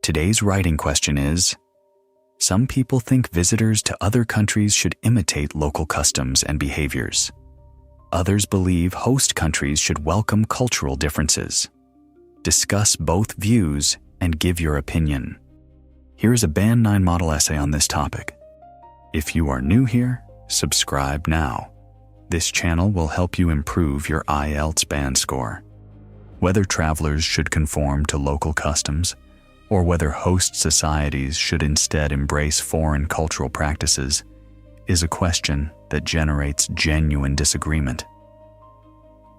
Today's writing question is: some people think visitors to other countries should imitate local customs and behaviors. Others believe host countries should welcome cultural differences. Discuss both views and give your opinion. Here is a Band 9 model essay on this topic. If you are new here, subscribe now. This channel will help you improve your IELTS band score. Whether travelers should conform to local customs, or whether host societies should instead embrace foreign cultural practices, is a question that generates genuine disagreement.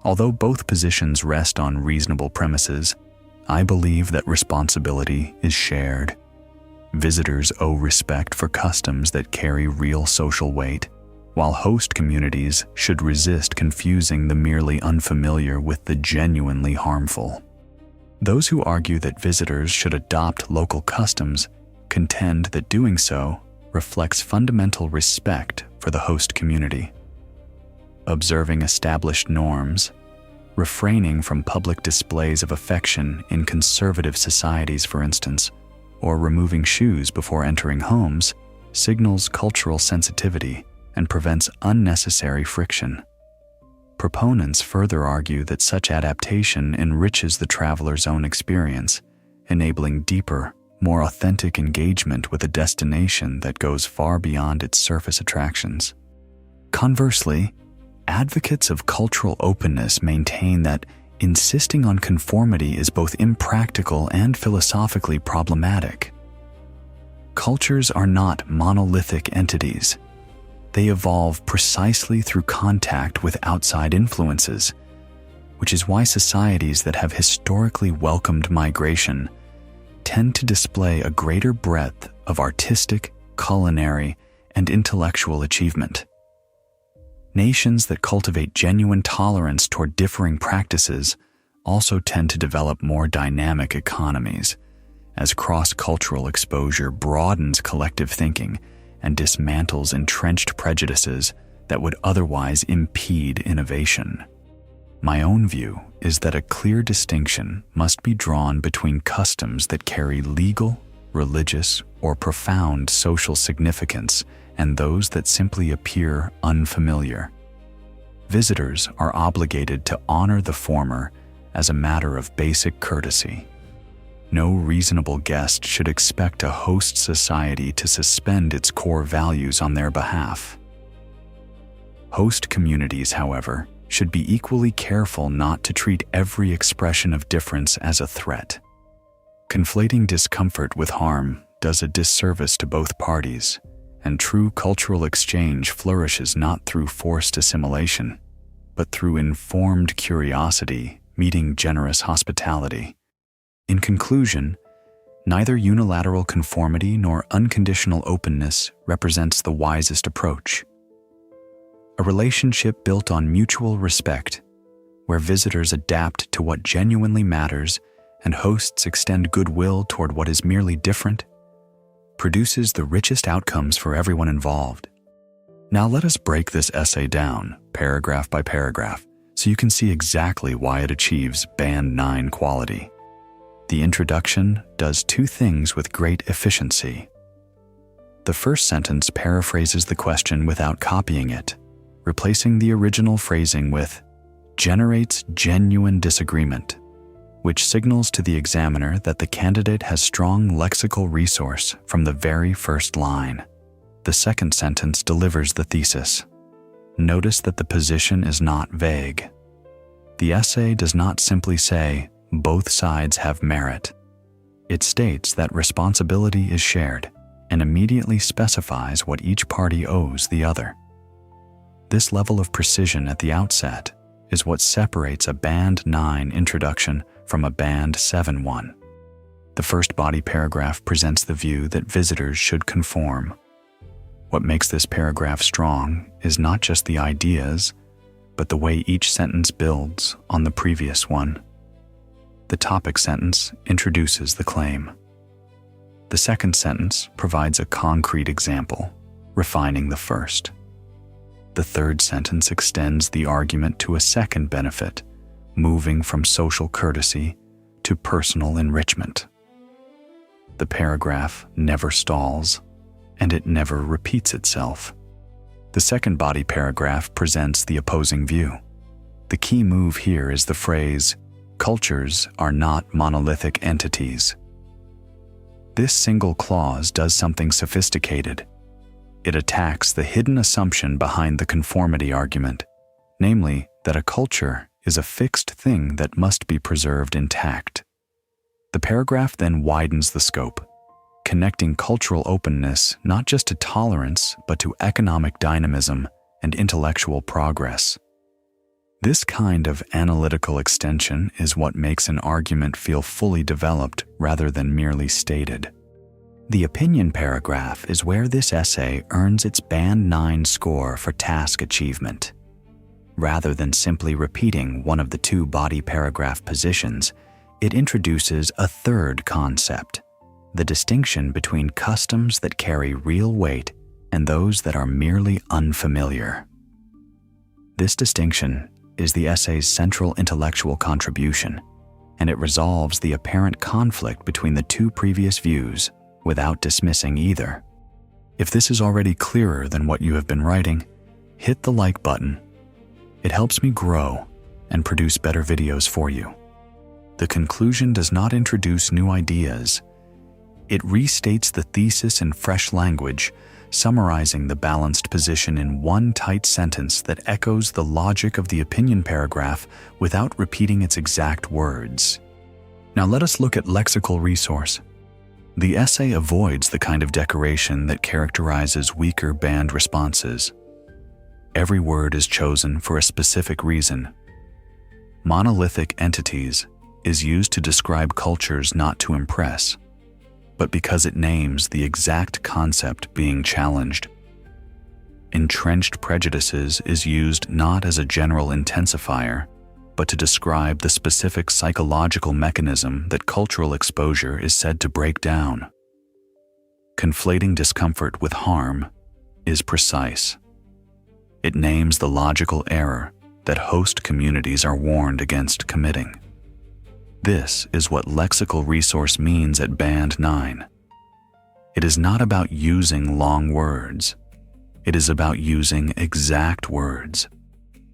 Although both positions rest on reasonable premises, I believe that responsibility is shared. Visitors owe respect for customs that carry real social weight, while host communities should resist confusing the merely unfamiliar with the genuinely harmful. Those who argue that visitors should adopt local customs contend that doing so reflects fundamental respect for the host community. Observing established norms, refraining from public displays of affection in conservative societies, for instance, or removing shoes before entering homes, signals cultural sensitivity and prevents unnecessary friction. Proponents further argue that such adaptation enriches the traveler's own experience, enabling deeper, more authentic engagement with a destination that goes far beyond its surface attractions. Conversely, advocates of cultural openness maintain that insisting on conformity is both impractical and philosophically problematic. Cultures are not monolithic entities. They evolve precisely through contact with outside influences, which is why societies that have historically welcomed migration tend to display a greater breadth of artistic, culinary, and intellectual achievement. Nations that cultivate genuine tolerance toward differing practices also tend to develop more dynamic economies, as cross-cultural exposure broadens collective thinking and dismantles entrenched prejudices that would otherwise impede innovation. My own view is that a clear distinction must be drawn between customs that carry legal, religious, or profound social significance and those that simply appear unfamiliar. Visitors are obligated to honor the former as a matter of basic courtesy. No reasonable guest should expect a host society to suspend its core values on their behalf. Host communities, however, should be equally careful not to treat every expression of difference as a threat. Conflating discomfort with harm does a disservice to both parties, and true cultural exchange flourishes not through forced assimilation, but through informed curiosity meeting generous hospitality. In conclusion, neither unilateral conformity nor unconditional openness represents the wisest approach. A relationship built on mutual respect, where visitors adapt to what genuinely matters and hosts extend goodwill toward what is merely different, produces the richest outcomes for everyone involved. Now let us break this essay down, paragraph by paragraph, so you can see exactly why it achieves Band 9 quality. The introduction does two things with great efficiency. The first sentence paraphrases the question without copying it, replacing the original phrasing with "generates genuine disagreement," which signals to the examiner that the candidate has strong lexical resource from the very first line. The second sentence delivers the thesis. Notice that the position is not vague. The essay does not simply say, "both sides have merit." It states that responsibility is shared and immediately specifies what each party owes the other. This level of precision at the outset is what separates a Band 9 introduction from a Band 7 one. The first body paragraph presents the view that visitors should conform. What makes this paragraph strong is not just the ideas, but the way each sentence builds on the previous one. The topic sentence introduces the claim. The second sentence provides a concrete example, refining the first. The third sentence extends the argument to a second benefit, moving from social courtesy to personal enrichment. the paragraph never stalls, and it never repeats itself. The second body paragraph presents the opposing view. The key move here is the phrase, "Cultures are not monolithic entities." This single clause does something sophisticated. It attacks the hidden assumption behind the conformity argument, namely that a culture is a fixed thing that must be preserved intact. The paragraph then widens the scope, connecting cultural openness not just to tolerance but to economic dynamism and intellectual progress. This kind of analytical extension is what makes an argument feel fully developed rather than merely stated. The opinion paragraph is where this essay earns its Band 9 score for task achievement. Rather than simply repeating one of the two body paragraph positions, it introduces a third concept, the distinction between customs that carry real weight and those that are merely unfamiliar. This distinction is the essay's central intellectual contribution, and it resolves the apparent conflict between the two previous views without dismissing either. If this is already clearer than what you have been writing, hit the like button. It helps me grow and produce better videos for you. The conclusion does not introduce new ideas. It restates the thesis in fresh language, summarizing the balanced position in one tight sentence that echoes the logic of the opinion paragraph without repeating its exact words. Now let us look at lexical resource. The essay avoids the kind of decoration that characterizes weaker band responses. Every word is chosen for a specific reason. Monolithic entities is used to describe cultures not to impress, but because it names the exact concept being challenged. Entrenched prejudices is used not as a general intensifier, but to describe the specific psychological mechanism that cultural exposure is said to break down. Conflating discomfort with harm is precise. It names the logical error that host communities are warned against committing. This is what lexical resource means at Band 9. It is not about using long words. It is about using exact words.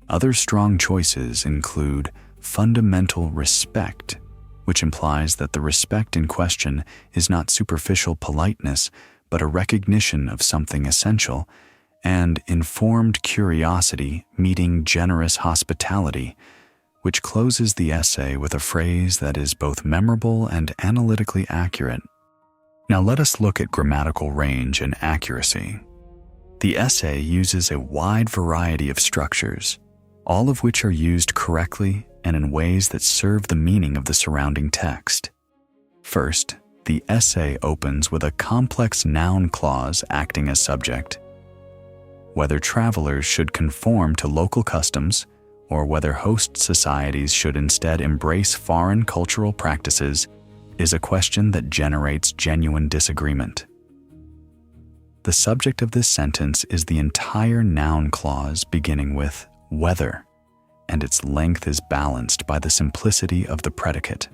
Other strong choices include fundamental respect, which implies that the respect in question is not superficial politeness, but a recognition of something essential, and informed curiosity meeting generous hospitality, which closes the essay with a phrase that is both memorable and analytically accurate. Now let us look at grammatical range and accuracy. The essay uses a wide variety of structures, all of which are used correctly and in ways that serve the meaning of the surrounding text. First, the essay opens with a complex noun clause acting as subject. Whether travelers should conform to local customs or whether host societies should instead embrace foreign cultural practices is a question that generates genuine disagreement. The subject of this sentence is the entire noun clause beginning with whether, and its length is balanced by the simplicity of the predicate.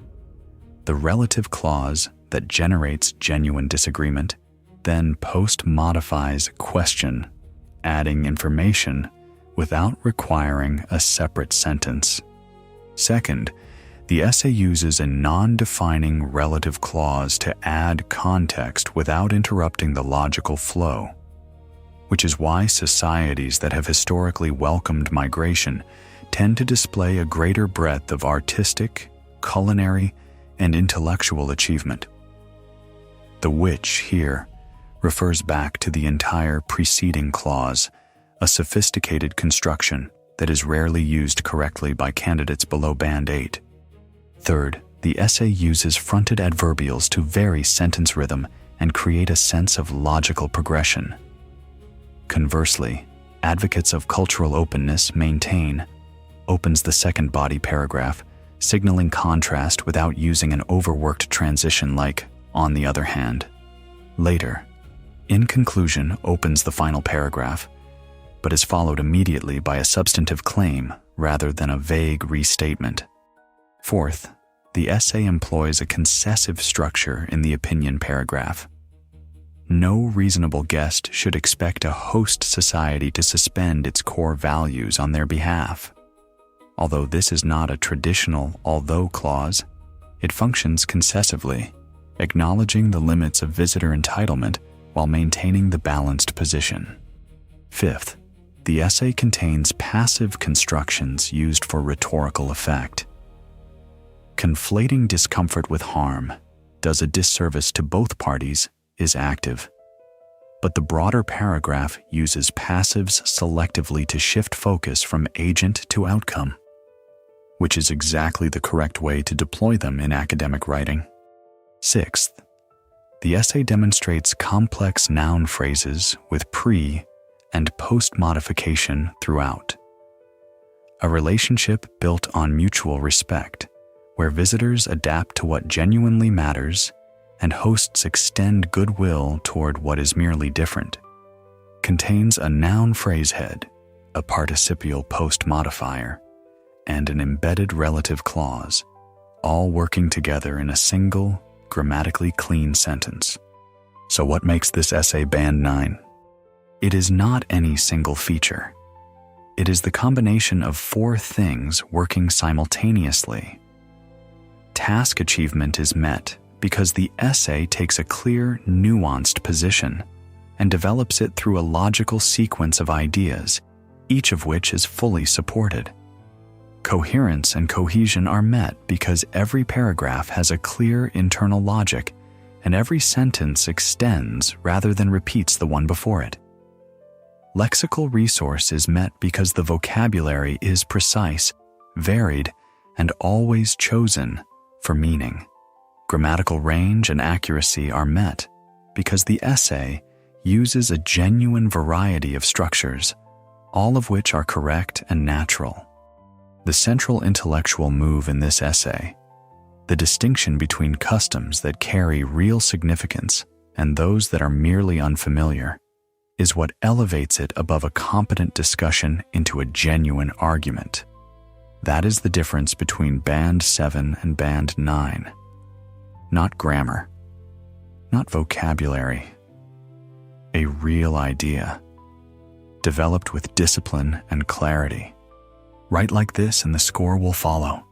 The relative clause that generates genuine disagreement then post-modifies question, adding information without requiring a separate sentence. Second, the essay uses a non-defining relative clause to add context without interrupting the logical flow, which is why societies that have historically welcomed migration tend to display a greater breadth of artistic, culinary, and intellectual achievement. The which here refers back to the entire preceding clause, a sophisticated construction that is rarely used correctly by candidates below Band 8. Third, the essay uses fronted adverbials to vary sentence rhythm and create a sense of logical progression. Conversely, advocates of cultural openness maintain opens the second body paragraph, signaling contrast without using an overworked transition like on the other hand. Later, in conclusion, opens the final paragraph, but is followed immediately by a substantive claim rather than a vague restatement. Fourth, The essay employs a concessive structure in the opinion paragraph. No reasonable guest should expect a host society to suspend its core values on their behalf. Although this is not a traditional although clause, it functions concessively, acknowledging the limits of visitor entitlement while maintaining the balanced position. Fifth, the essay contains passive constructions used for rhetorical effect. Conflating discomfort with harm does a disservice to both parties is active, but the broader paragraph uses passives selectively to shift focus from agent to outcome, which is exactly the correct way to deploy them in academic writing. Sixth, the essay demonstrates complex noun phrases with pre- and post-modification throughout. A relationship built on mutual respect, where visitors adapt to what genuinely matters and hosts extend goodwill toward what is merely different, contains a noun phrase head, a participial post-modifier, and an embedded relative clause, all working together in a single, grammatically clean sentence. So what makes this essay Band 9? It is not any single feature. It is the combination of 4 things working simultaneously. Task achievement is met because the essay takes a clear, nuanced position and develops it through a logical sequence of ideas, each of which is fully supported. Coherence and cohesion are met because every paragraph has a clear internal logic and every sentence extends rather than repeats the one before it. Lexical resource is met because the vocabulary is precise, varied, and always chosen for meaning. Grammatical range and accuracy are met because the essay uses a genuine variety of structures, all of which are correct and natural. The central intellectual move in this essay, the distinction between customs that carry real significance and those that are merely unfamiliar, is what elevates it above a competent discussion into a genuine argument. That is the difference between Band 7 and Band 9. Not grammar, not vocabulary, a real idea, developed with discipline and clarity. Write like this and the score will follow.